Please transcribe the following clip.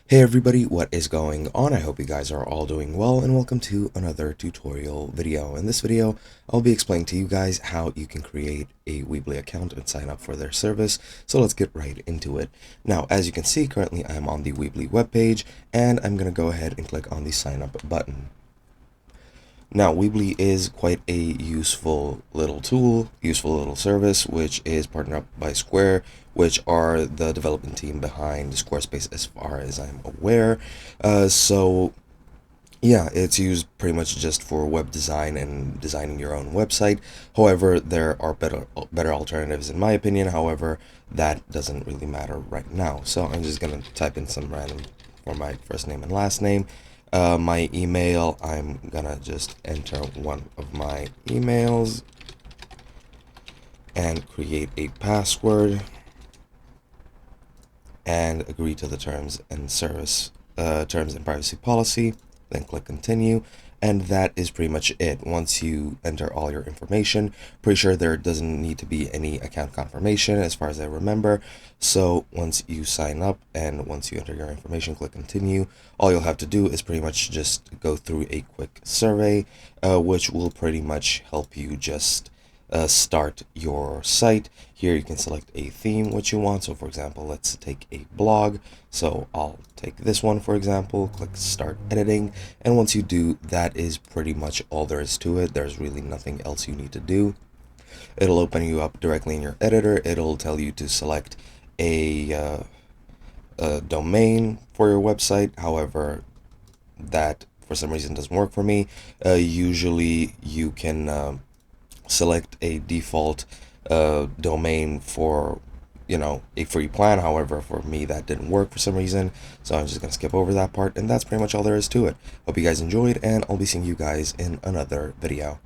Hey everybody, what is going on? I hope you guys are all doing well and welcome to another tutorial video. In this video, I'll be explaining to you guys how you can create a Weebly account and sign up for their service. So let's get right into it. Now, as you can see, currently I'm on the Weebly webpage and I'm going to go ahead and click on the sign up button. Now, Weebly is quite a useful little tool, useful little service, which is partnered up by Square, which are the development team behind Squarespace as far as I'm aware. So yeah, it's used pretty much just for web design and designing your own website. However, there are better alternatives in my opinion. However, that doesn't really matter right now. So I'm just gonna type in some random for my first name and last name. My email, I'm gonna just enter one of my emails and create a password and agree to the terms and privacy policy. Then click continue, and that is pretty much it. Once you enter all your information, pretty sure there doesn't need to be any account confirmation as far as I remember. So once you sign up and once you enter your information, click continue. All you'll have to do is pretty much just go through a quick survey, which will pretty much help you just start your site. Here you can select a theme which you want. So for example, let's take a blog. So I'll take this one for example, click start editing, and once you do, that is pretty much all there is to it. There's really nothing else you need to do. It'll open you up directly in your editor. It'll tell you to select a domain for your website. However, that for some reason doesn't work for me. Usually you can select a default domain for a free plan. However, for me that didn't work for some reason, so I'm just gonna skip over that part, and that's pretty much all there is to it. Hope you guys enjoyed, and I'll be seeing you guys in another video.